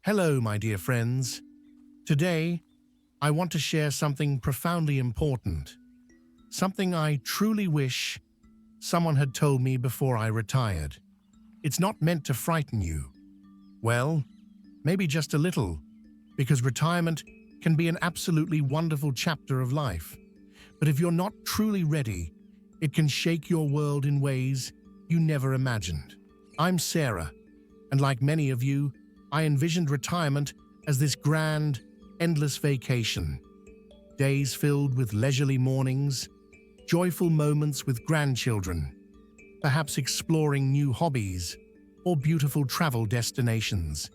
Hello, my dear friends. Today, I want to share something profoundly important, something I truly wish someone had told me before I retired. It's not meant to frighten you. Well, maybe just a little, because retirement can be an absolutely wonderful chapter of life. But if you're not truly ready, it can shake your world in ways you never imagined. I'm Sarah, and like many of you, I envisioned retirement as this grand, endless vacation. Days filled with leisurely mornings, joyful moments with grandchildren, perhaps exploring new hobbies or beautiful travel destinations.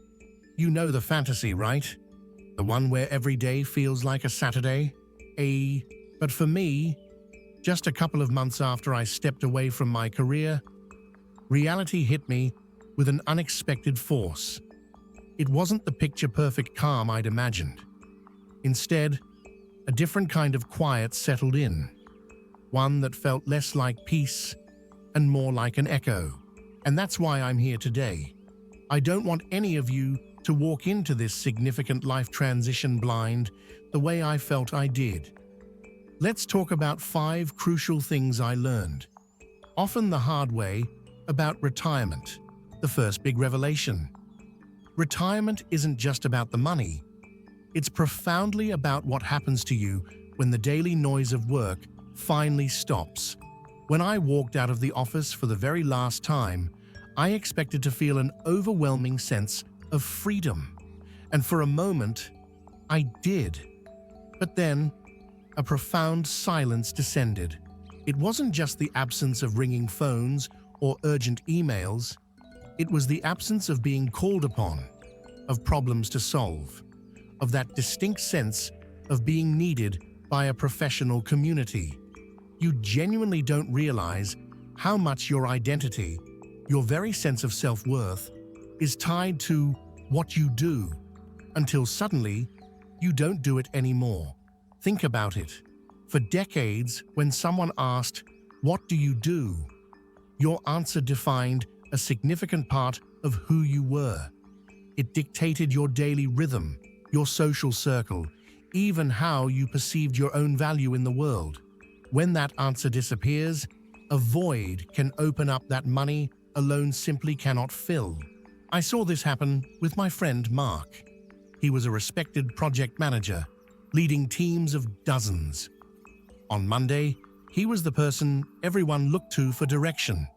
You know the fantasy, right? The one where every day feels like a Saturday? But for me, just a couple of months after I stepped away from my career, reality hit me with an unexpected force. It wasn't the picture-perfect calm I'd imagined. Instead, a different kind of quiet settled in, one that felt less like peace and more like an echo. And that's why I'm here today. I don't want any of you to walk into this significant life transition blind the way I felt I did. Let's talk about 5 crucial things I learned, often the hard way, about retirement. The first big revelation. Retirement isn't just about the money. It's profoundly about what happens to you when the daily noise of work finally stops. When I walked out of the office for the very last time, I expected to feel an overwhelming sense of freedom. And for a moment, I did. But then, a profound silence descended. It wasn't just the absence of ringing phones or urgent emails. It was the absence of being called upon, of problems to solve, of that distinct sense of being needed by a professional community. You genuinely don't realize how much your identity, your very sense of self-worth, is tied to what you do, until suddenly you don't do it anymore. Think about it. For decades, when someone asked, "What do you do?" your answer defined a significant part of who you were. It dictated your daily rhythm, your social circle, even how you perceived your own value in the world. When that answer disappears, a void can open up that money alone simply cannot fill. I saw this happen with my friend Mark. He was a respected project manager, leading teams of dozens. On Monday, he was the person everyone looked to for direction.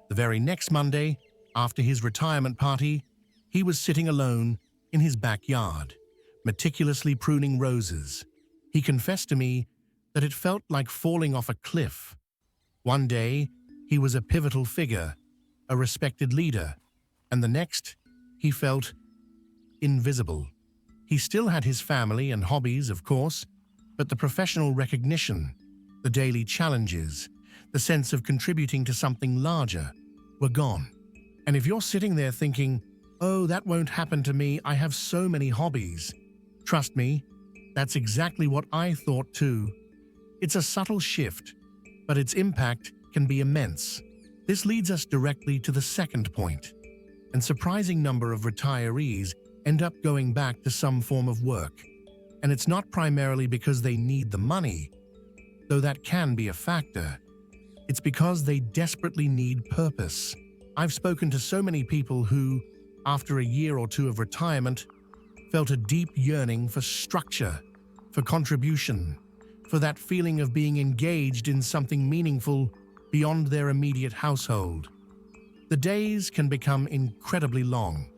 The very next Monday, after his retirement party, he was sitting alone in his backyard, meticulously pruning roses. He confessed to me that it felt like falling off a cliff. One day, he was a pivotal figure, a respected leader, and the next, he felt invisible. He still had his family and hobbies, of course, but the professional recognition, the daily challenges, the sense of contributing to something larger, were gone. And if you're sitting there thinking, "Oh, that won't happen to me, I have so many hobbies," trust me, that's exactly what I thought too. It's a subtle shift, but its impact can be immense. This leads us directly to the second point. A surprising number of retirees end up going back to some form of work. And it's not primarily because they need the money, though that can be a factor. It's because they desperately need purpose. I've spoken to so many people who, after a year or two of retirement, felt a deep yearning for structure, for contribution, for that feeling of being engaged in something meaningful beyond their immediate household. The days can become incredibly long,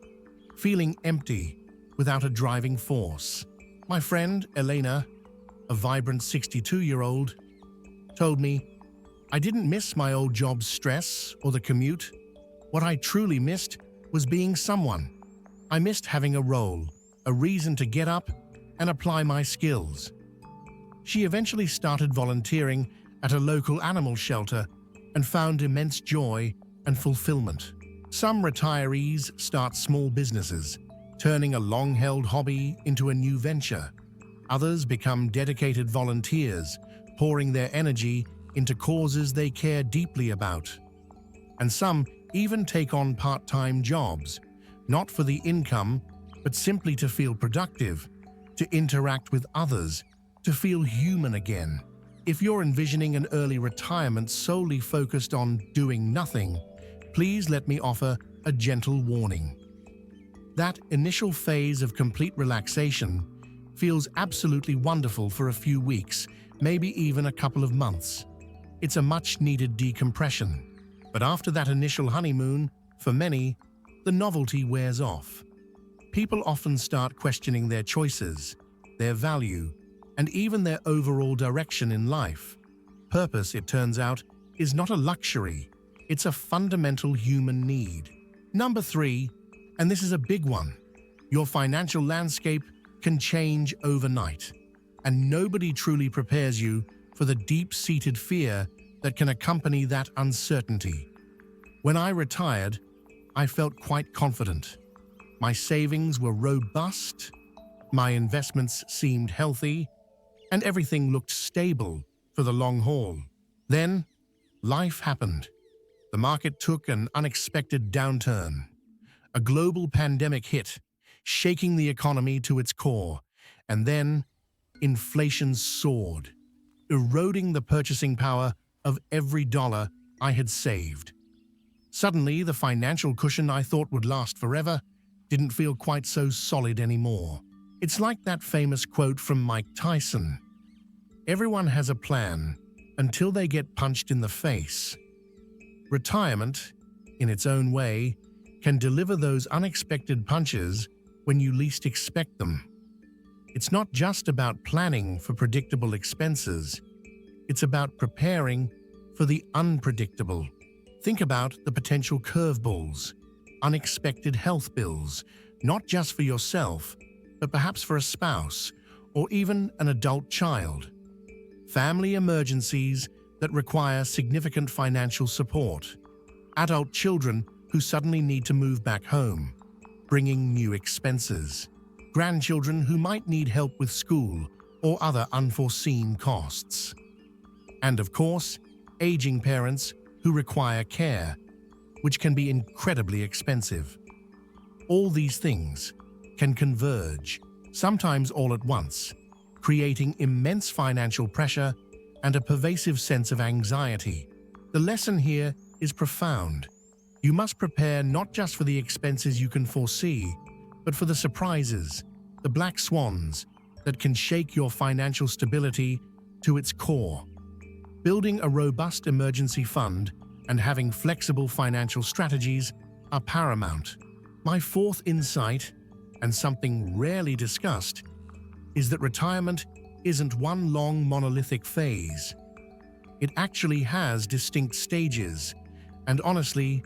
feeling empty without a driving force. My friend, Elena, a vibrant 62-year-old, told me, "I didn't miss my old job's stress or the commute. What I truly missed was being someone. I missed having a role, a reason to get up and apply my skills." She eventually started volunteering at a local animal shelter and found immense joy and fulfillment. Some retirees start small businesses, turning a long-held hobby into a new venture. Others become dedicated volunteers, pouring their energy into causes they care deeply about. And some even take on part-time jobs, not for the income, but simply to feel productive, to interact with others, to feel human again. If you're envisioning an early retirement solely focused on doing nothing, please let me offer a gentle warning. That initial phase of complete relaxation feels absolutely wonderful for a few weeks, maybe even a couple of months. It's a much-needed decompression. But after that initial honeymoon, for many, the novelty wears off. People often start questioning their choices, their value, and even their overall direction in life. Purpose, it turns out, is not a luxury. It's a fundamental human need. Number 3, and this is a big one, your financial landscape can change overnight, and nobody truly prepares you for the deep-seated fear that can accompany that uncertainty. When I retired, I felt quite confident. My savings were robust, my investments seemed healthy, and everything looked stable for the long haul. Then, life happened. The market took an unexpected downturn. A global pandemic hit, shaking the economy to its core, and then inflation soared, eroding the purchasing power of every dollar I had saved. Suddenly, the financial cushion I thought would last forever didn't feel quite so solid anymore. It's like that famous quote from Mike Tyson. Everyone has a plan until they get punched in the face. Retirement, in its own way, can deliver those unexpected punches when you least expect them. It's not just about planning for predictable expenses. It's about preparing for the unpredictable. Think about the potential curveballs, unexpected health bills, not just for yourself, but perhaps for a spouse or even an adult child. Family emergencies that require significant financial support. Adult children who suddenly need to move back home, bringing new expenses. Grandchildren who might need help with school or other unforeseen costs. And of course, aging parents who require care, which can be incredibly expensive. All these things can converge, sometimes all at once, creating immense financial pressure and a pervasive sense of anxiety. The lesson here is profound. You must prepare not just for the expenses you can foresee, but for the surprises, the black swans that can shake your financial stability to its core. Building a robust emergency fund and having flexible financial strategies are paramount. My fourth insight, and something rarely discussed, is that retirement isn't one long monolithic phase. It actually has distinct stages, and honestly,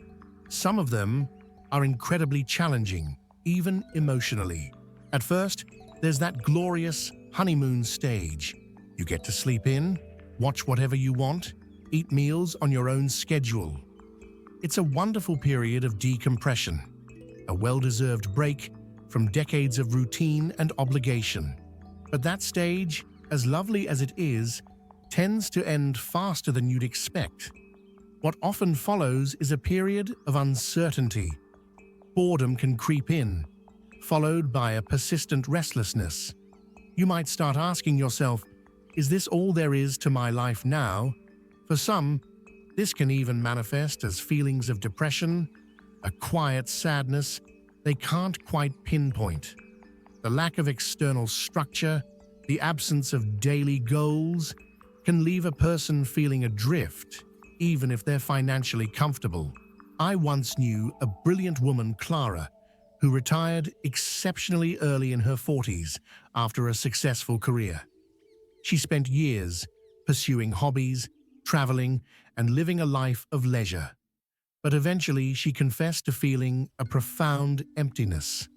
some of them are incredibly challenging, even emotionally. At first, there's that glorious honeymoon stage. You get to sleep in, watch whatever you want, eat meals on your own schedule. It's a wonderful period of decompression, a well-deserved break from decades of routine and obligation. But that stage, as lovely as it is, tends to end faster than you'd expect. What often follows is a period of uncertainty. Boredom can creep in, followed by a persistent restlessness. You might start asking yourself, is this all there is to my life now? For some, this can even manifest as feelings of depression, a quiet sadness they can't quite pinpoint. The lack of external structure, the absence of daily goals, can leave a person feeling adrift, even if they're financially comfortable. I once knew a brilliant woman, Clara, who retired exceptionally early in her 40s after a successful career. She spent years pursuing hobbies, traveling, and living a life of leisure. But eventually she confessed to feeling a profound emptiness.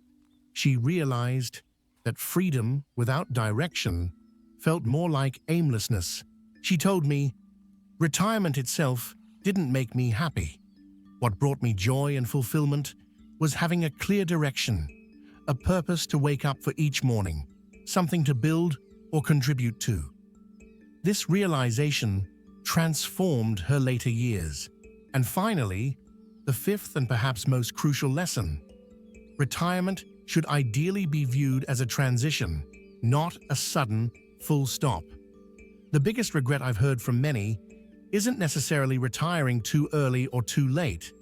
She realized that freedom without direction felt more like aimlessness. She told me, retirement itself didn't make me happy. What brought me joy and fulfillment was having a clear direction, a purpose to wake up for each morning, something to build or contribute to. This realization transformed her later years. And finally, the fifth and perhaps most crucial lesson: retirement should ideally be viewed as a transition, not a sudden, full stop. The biggest regret I've heard from many isn't necessarily retiring too early or too late,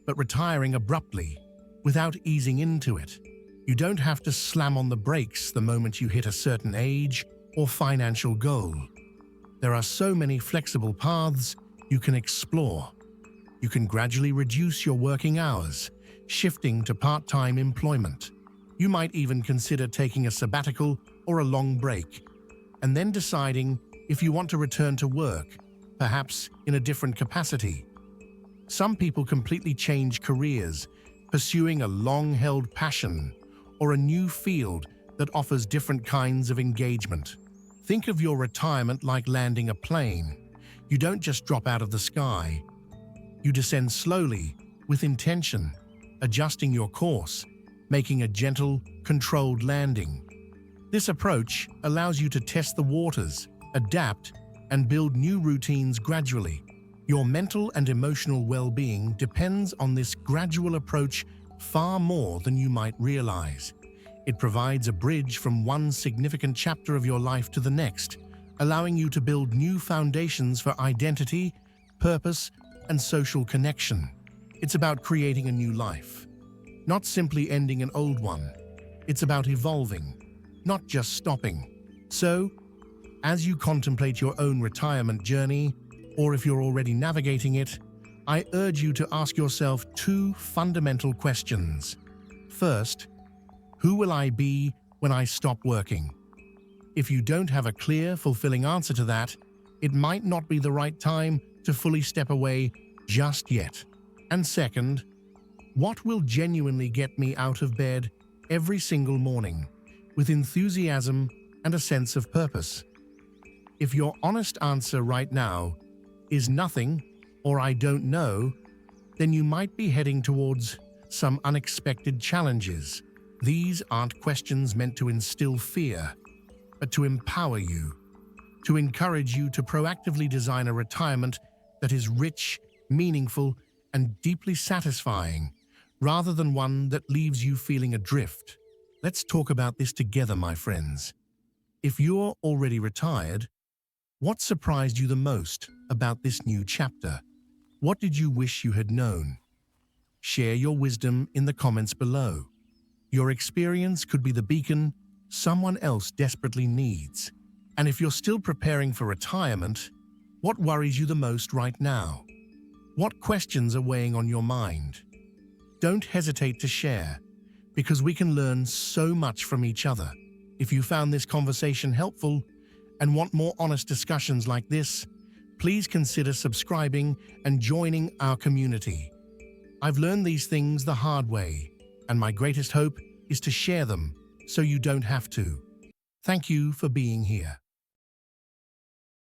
but retiring abruptly, without easing into it. You don't have to slam on the brakes the moment you hit a certain age or financial goal. There are so many flexible paths you can explore. You can gradually reduce your working hours, shifting to part-time employment. You might even consider taking a sabbatical or a long break, and then deciding if you want to return to work, perhaps in a different capacity. Some people completely change careers, pursuing a long-held passion or a new field that offers different kinds of engagement. Think of your retirement like landing a plane. You don't just drop out of the sky. You descend slowly, with intention, adjusting your course, making a gentle, controlled landing. This approach allows you to test the waters, adapt, and build new routines gradually. Your mental and emotional well-being depends on this gradual approach far more than you might realize. It provides a bridge from one significant chapter of your life to the next, allowing you to build new foundations for identity, purpose, and social connection. It's about creating a new life, not simply ending an old one. It's about evolving, not just stopping. So, as you contemplate your own retirement journey, or if you're already navigating it, I urge you to ask yourself two fundamental questions. First, who will I be when I stop working? If you don't have a clear, fulfilling answer to that, it might not be the right time to fully step away just yet. And second, what will genuinely get me out of bed every single morning with enthusiasm and a sense of purpose? If your honest answer right now is nothing or I don't know, then you might be heading towards some unexpected challenges. These aren't questions meant to instill fear, but to empower you, to encourage you to proactively design a retirement that is rich, meaningful, and deeply satisfying, rather than one that leaves you feeling adrift. Let's talk about this together, my friends. If you're already retired, what surprised you the most about this new chapter? What did you wish you had known? Share your wisdom in the comments below. Your experience could be the beacon someone else desperately needs. And if you're still preparing for retirement, what worries you the most right now? What questions are weighing on your mind? Don't hesitate to share, because we can learn so much from each other. If you found this conversation helpful and want more honest discussions like this, please consider subscribing and joining our community. I've learned these things the hard way, and my greatest hope is to share them so you don't have to. Thank you for being here.